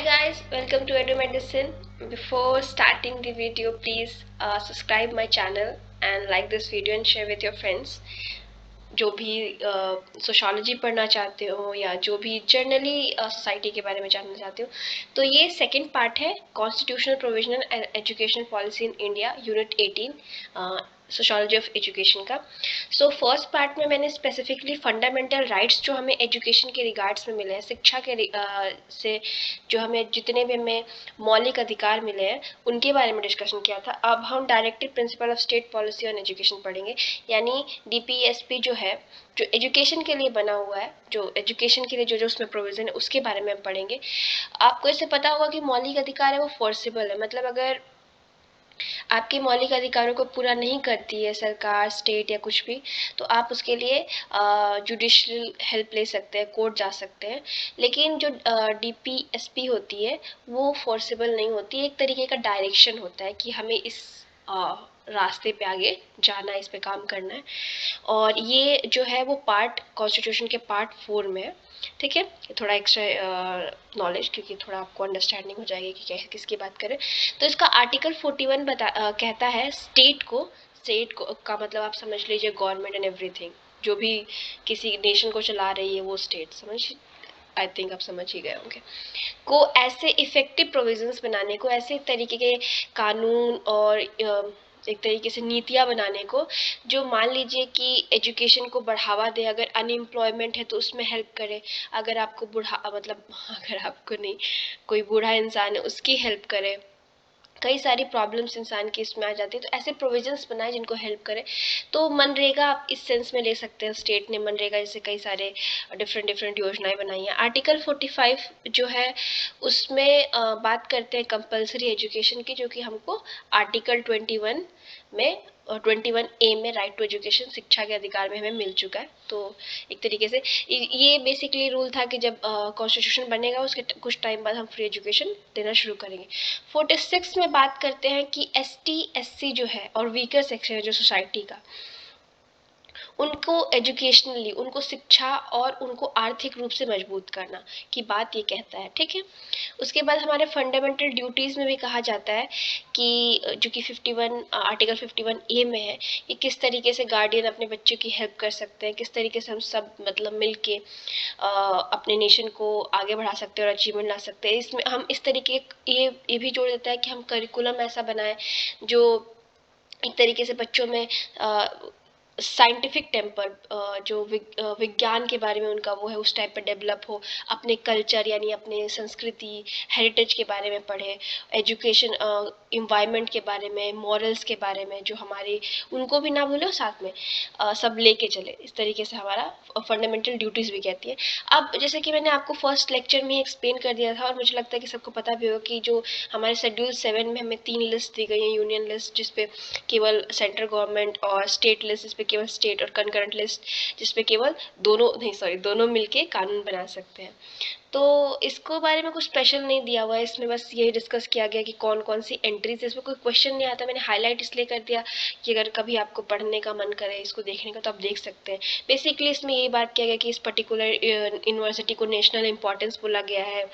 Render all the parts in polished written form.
guys, welcome to Edu Medicine. Before starting the video, please subscribe my channel and like this video and share with your friends. जो भी sociology पढ़ना चाहते हो या जो भी जनरली सोसाइटी के बारे में जानना चाहते हो, तो ये सेकंड पार्ट है constitutional provisional and education policy in India unit 18 sociology of education का। सो फर्स्ट पार्ट में मैंने स्पेसिफिकली फंडामेंटल राइट्स जो हमें एजुकेशन के रिगार्ड्स में मिले हैं, शिक्षा के से जो हमें जितने भी हमें मौलिक अधिकार मिले हैं उनके बारे में डिस्कशन किया था। अब हम directive principle of state policy on education पढ़ेंगे, यानी डीपीएसपी जो है, जो एजुकेशन के लिए बना हुआ है, जो एजुकेशन के लिए जो जो उसमें प्रोविज़न है उसके बारे में हम पढ़ेंगे। आपको इससे पता होगा कि मौलिक अधिकार है वो फोर्सिबल है, मतलब अगर आपके मौलिक अधिकारों को पूरा नहीं करती है सरकार, स्टेट या कुछ भी, तो आप उसके लिए जुडिशियल हेल्प ले सकते हैं, कोर्ट जा सकते हैं। लेकिन जो डीपीएसपी होती है वो फोर्सेबल नहीं होती, एक तरीके का डायरेक्शन होता है कि हमें इस रास्ते पे आगे जाना है, इस पे काम करना है। और ये जो है वो पार्ट कॉन्स्टिट्यूशन के पार्ट 4 में है। ठीक है, थोड़ा एक्स्ट्रा नॉलेज, क्योंकि थोड़ा आपको अंडरस्टैंडिंग हो जाएगी कि कैसे किसकी बात करें। तो इसका आर्टिकल 41 कहता है स्टेट को का मतलब आप समझ लीजिए गवर्नमेंट एंड एवरीथिंग, जो भी किसी नेशन को चला रही है वो स्टेट, समझ, आई थिंक आप समझ ही गए होंगे, को ऐसे इफेक्टिव प्रोविजंस बनाने को, ऐसे तरीके के कानून और एक तरीके से नीतियाँ बनाने को जो मान लीजिए कि एजुकेशन को बढ़ावा दे, अगर अनएम्प्लॉयमेंट है तो उसमें हेल्प करे, अगर आपको मतलब अगर आपको नहीं, कोई बूढ़ा इंसान है उसकी हेल्प करे, कई सारी प्रॉब्लम्स इंसान की इसमें आ जाती है, तो ऐसे प्रोविजंस बनाए जिनको हेल्प करे। तो मनरेगा आप इस सेंस में ले सकते हैं, स्टेट ने मनरेगा जैसे कई सारे डिफरेंट डिफरेंट योजनाएं बनाई हैं। आर्टिकल 45 जो है उसमें बात करते हैं कंपलसरी एजुकेशन की, जो कि हमको आर्टिकल 21 में 21A में राइट टू एजुकेशन, शिक्षा के अधिकार में हमें मिल चुका है। तो एक तरीके से ये बेसिकली रूल था कि जब कॉन्स्टिट्यूशन बनेगा उसके कुछ टाइम बाद हम फ्री एजुकेशन देना शुरू करेंगे। 46 में बात करते हैं कि एसटी एससी जो है और वीकर सेक्शन है जो सोसाइटी का, उनको एजुकेशनली, उनको शिक्षा और उनको आर्थिक रूप से मजबूत करना की बात ये कहता है। ठीक है, उसके बाद हमारे फंडामेंटल ड्यूटीज़ में भी कहा जाता है कि जो कि 51 आर्टिकल 51A में है, कि किस तरीके से गार्डियन अपने बच्चों की हेल्प कर सकते हैं, किस तरीके से हम सब मतलब मिल के अपने नेशन को आगे बढ़ा सकते हैं और अचीवमेंट ला सकते हैं। इसमें हम इस तरीके ये भी जोड़ देता है कि हम करिकुलम ऐसा बनाएं जो एक तरीके से बच्चों में साइंटिफिक टेम्पर, जो विज्ञान के बारे में उनका वो है उस टाइप पे डेवलप हो, अपने कल्चर यानी अपने संस्कृति हेरिटेज के बारे में पढ़े, एजुकेशन इन्वायरमेंट के बारे में, मॉरल्स के बारे में, जो हमारी उनको भी ना भूलो, साथ में सब लेके चले। इस तरीके से हमारा फंडामेंटल ड्यूटीज़ भी कहती है। अब जैसे कि मैंने आपको फर्स्ट लेक्चर में एक्सप्लेन कर दिया था और मुझे लगता है कि सबको पता भी होगा कि जो हमारे शेड्यूल 7 में हमें 3 लिस्ट दी गई हैं, यूनियन लिस्ट जिसपे केवल सेंट्रल गवर्नमेंट, और स्टेट लिस्ट जिसपे केवल स्टेट, और कंकरेंट लिस्ट जिसपे केवल दोनों नहीं, सॉरी, दोनों मिलके कानून बना सकते हैं। तो इसको बारे में कुछ स्पेशल नहीं दिया हुआ है इसमें, बस यही डिस्कस किया गया कि कौन कौन सी एंट्रीज, इसमें कोई क्वेश्चन नहीं आता, मैंने हाईलाइट इसलिए कर दिया कि अगर कभी आपको पढ़ने का मन करे इसको देखने का तो आप देख सकते हैं। बेसिकली इसमें यही बात किया गया कि इस पर्टिकुलर यूनिवर्सिटी को नेशनल इंपॉर्टेंस बोला गया है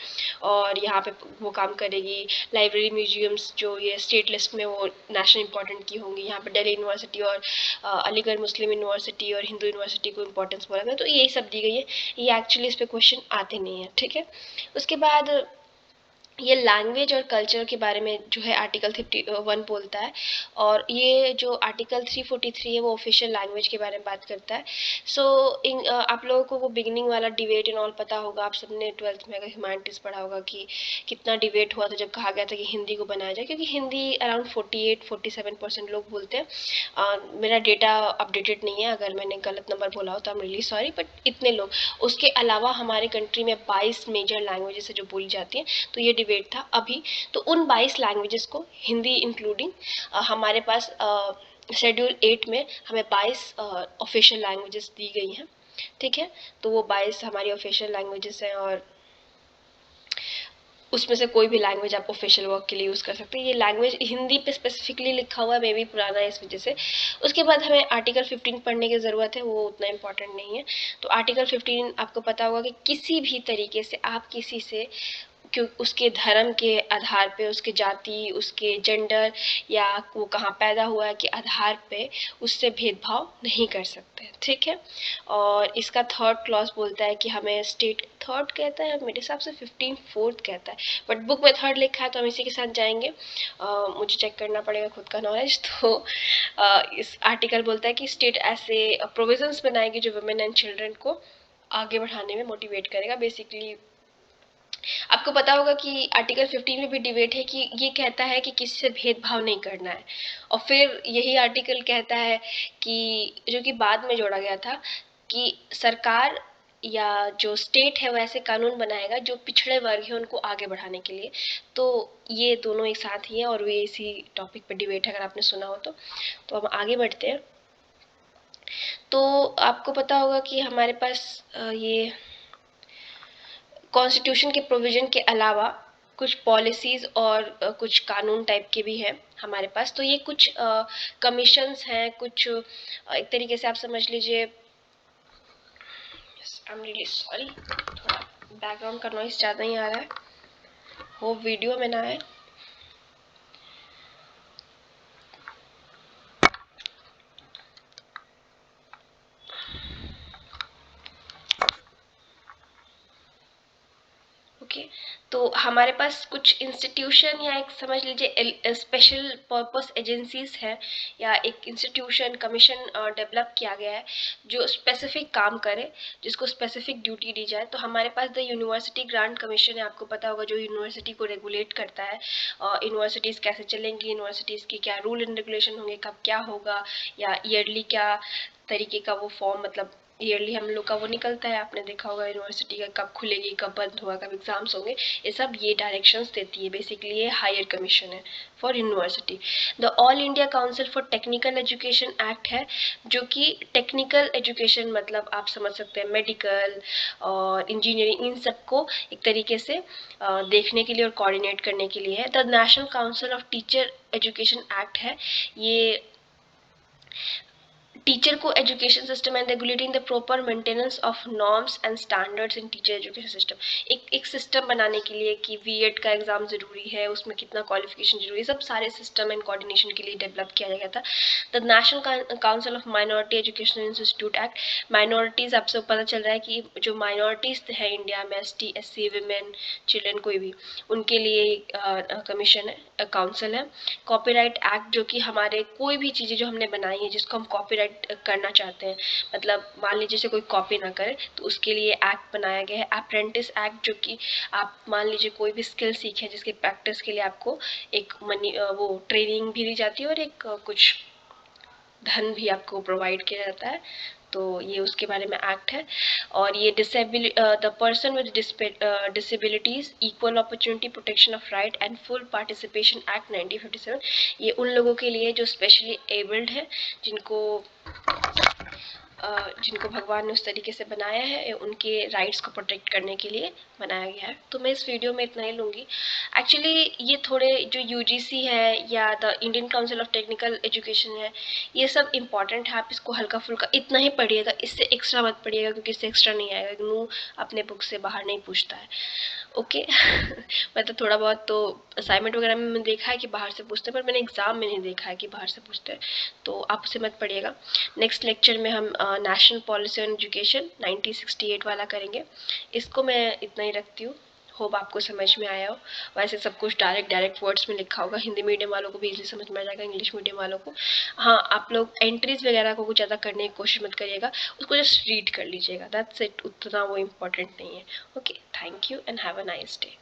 और यहाँ पे वो काम करेगी। लाइब्रेरी, म्यूजियम्स जो ये स्टेट लिस्ट में वो नेशनल इंपॉर्टेंट की होंगी, यहाँ पे दिल्ली यूनिवर्सिटी और अलीगढ़ मुस्लिम यूनिवर्सिटी और हिंदू यूनिवर्सिटी को इंपॉर्टेंस बोला गया, तो यही सब दी गई है। ये एक्चुअली इस पे क्वेश्चन आते नहीं है। ठीक है, उसके बाद ये लैंग्वेज और कल्चर के बारे में जो है आर्टिकल 51 बोलता है, और ये जो आर्टिकल 343 है वो ऑफिशियल लैंग्वेज के बारे में बात करता है। सो आप लोगों को वो बिगिनिंग वाला डिबेट एंड ऑल पता होगा, आप सबने 12th में अगर ह्यूमैनिटीज़ पढ़ा होगा कि कितना डिबेट हुआ था जब कहा गया था कि हिंदी को बनाया जाए, क्योंकि हिंदी अराउंड 48-47% लोग बोलते हैं। मेरा डेटा अपडेटेड नहीं है, अगर मैंने गलत नंबर बोला हो तो I am really sorry, but इतने लोग। उसके अलावा हमारे कंट्री में 22 मेजर लैंग्वेजेस है जो बोली जाती हैं, तो ये डिबेट था अभी। तो उन 22 लैंग्वेजेस को, हिंदी इंक्लूडिंग, हमारे पास शेड्यूल 8 में हमें 22 ऑफिशियल लैंग्वेजेस दी गई हैं। ठीक है, तो वो 22 हमारी ऑफिशियल लैंग्वेजेस हैं और उसमें से कोई भी लैंग्वेज आप ऑफिशियल वर्क के लिए यूज़ कर सकते हैं। ये लैंग्वेज हिंदी पे स्पेसिफिकली लिखा हुआ है, मे भी पुराना है इस वजह से। उसके बाद हमें आर्टिकल 15 पढ़ने की ज़रूरत है, वो उतना इम्पोर्टेंट नहीं है। तो आर्टिकल 15 आपको पता होगा कि किसी भी तरीके से आप किसी से क्यों उसके धर्म के आधार पे, उसके जाति, उसके जेंडर या वो कहाँ पैदा हुआ है के आधार पे उससे भेदभाव नहीं कर सकते, ठीक है। और इसका थर्ड क्लॉज बोलता है कि हमें स्टेट, थर्ड कहता है मेरे हिसाब से 15 फोर्थ कहता है, बट बुक में थर्ड लिखा है तो हम इसी के साथ जाएंगे। मुझे चेक करना पड़ेगा खुद का नॉलेज। तो इस आर्टिकल बोलता है कि स्टेट ऐसे प्रोविजंस बनाएगी जो वुमेन एंड चिल्ड्रन को आगे बढ़ाने में मोटिवेट करेगा। बेसिकली आपको पता होगा कि आर्टिकल 15 में भी डिबेट है कि ये कहता है कि किसी से भेदभाव नहीं करना है, और फिर यही आर्टिकल कहता है कि जो कि बाद में जोड़ा गया था कि सरकार या जो स्टेट है वो ऐसे कानून बनाएगा जो पिछड़े वर्ग है उनको आगे बढ़ाने के लिए। तो ये दोनों एक साथ ही है और वे इसी टॉपिक पर डिबेट है, अगर आपने सुना हो तो हम आगे बढ़ते हैं। तो आपको पता होगा कि हमारे पास ये कॉन्स्टिट्यूशन के प्रोविजन के अलावा कुछ पॉलिसीज और कुछ कानून टाइप के भी हैं हमारे पास। तो ये कुछ कमीशंस हैं, कुछ एक तरीके से आप समझ लीजिए। आई एम रियली सॉरी, थोड़ा बैकग्राउंड का नॉइस ज़्यादा ही आ रहा है, वो वीडियो में ना है। ओके, तो हमारे पास कुछ इंस्टीट्यूशन या एक समझ लीजिए स्पेशल पर्पस एजेंसीज है या एक इंस्टीट्यूशन कमीशन डेवलप किया गया है जो स्पेसिफिक काम करे, जिसको स्पेसिफिक ड्यूटी दी जाए। तो हमारे पास द यूनिवर्सिटी ग्रांट कमीशन है, आपको पता होगा, जो यूनिवर्सिटी को रेगुलेट करता है। यूनिवर्सिटीज़ कैसे चलेंगी, यूनिवर्सिटीज़ के क्या रूल एंड रेगुलेशन होंगे, कब क्या होगा, या ईयरली क्या तरीके का वो फॉर्म, मतलब ईयरली हम लोग का वो निकलता है, आपने देखा होगा यूनिवर्सिटी का कब खुलेगी, कब बंद होगा, कब एग्जाम्स होंगे, ये सब ये डायरेक्शंस देती है। बेसिकली ये हायर कमीशन है for university. The all India council for technical education act है, जो कि टेक्निकल एजुकेशन मतलब आप समझ सकते हैं मेडिकल और इंजीनियरिंग, इन सबको एक तरीके से देखने के लिए और कोऑर्डिनेट करने के लिए है। The national council of teacher education act है, ये टीचर को education system and regulating the proper maintenance of norms and standards in teacher education system, एक सिस्टम बनाने के लिए कि बीएड का एग्जाम जरूरी है, उसमें कितना क्वालिफिकेशन जरूरी है, सब सारे सिस्टम एंड कोऑर्डिनेशन के लिए डेवलप किया गया था। The national council of minority education institute act, minorities आपसे पता चल रहा है कि जो माइनॉरिटीज है इंडिया में, एसटी एससी वुमेन चिल्ड्रन कोई भी, उनके लिए कमीशन है, काउंसिल है। कॉपीराइट एक्ट, जो कि हमारे कोई भी चीज़ें जो हमने बनाई है जिसको हम कॉपीराइट करना चाहते हैं, मतलब मान लीजिए जैसे कोई कॉपी ना करे तो उसके लिए एक्ट बनाया गया है। अप्रेंटिस एक्ट, जो कि आप मान लीजिए कोई भी स्किल सीखे जिसके प्रैक्टिस के लिए आपको एक मनी वो ट्रेनिंग भी दी जाती है और एक कुछ धन भी आपको प्रोवाइड किया जाता है, तो ये उसके बारे में एक्ट है। और ये the person with disabilities equal opportunity protection of right and full participation act 1957, ये उन लोगों के लिए जो स्पेशली एबल्ड है, जिनको जिनको भगवान ने उस तरीके से बनाया है, उनके राइट्स को प्रोटेक्ट करने के लिए बनाया गया है। तो मैं इस वीडियो में इतना ही लूँगी। एक्चुअली ये थोड़े जो यूजीसी है या the Indian council of technical education है, ये सब इंपॉर्टेंट है, आप इसको हल्का फुल्का इतना ही पढ़िएगा, इससे एक्स्ट्रा मत पढ़िएगा क्योंकि इससे एक्स्ट्रा नहीं आएगा, GNU अपने बुक से बाहर नहीं पूछता है। ओके। मतलब थोड़ा बहुत तो असाइनमेंट वगैरह में मैंने देखा है कि बाहर से पूछते हैं, पर मैंने एग्जाम में नहीं देखा है कि बाहर से पूछते हैं, तो आप उसे मत पढ़िएगा। नेक्स्ट लेक्चर में हम नेशनल पॉलिसी ऑन एजुकेशन 1968 वाला करेंगे। इसको मैं इतना ही रखती हूँ, होप आपको समझ में आया हो। वैसे सब कुछ डायरेक्ट वर्ड्स में लिखा होगा, हिंदी मीडियम वालों को भी इजीली समझ में आ जाएगा, इंग्लिश मीडियम वालों को। हाँ, आप लोग एंट्रीज वगैरह को कुछ ज़्यादा करने की कोशिश मत करिएगा, उसको जस्ट रीड कर लीजिएगा, दैट्स इट, उतना वो इम्पोर्टेंट नहीं है। Okay, thank you and have a nice day.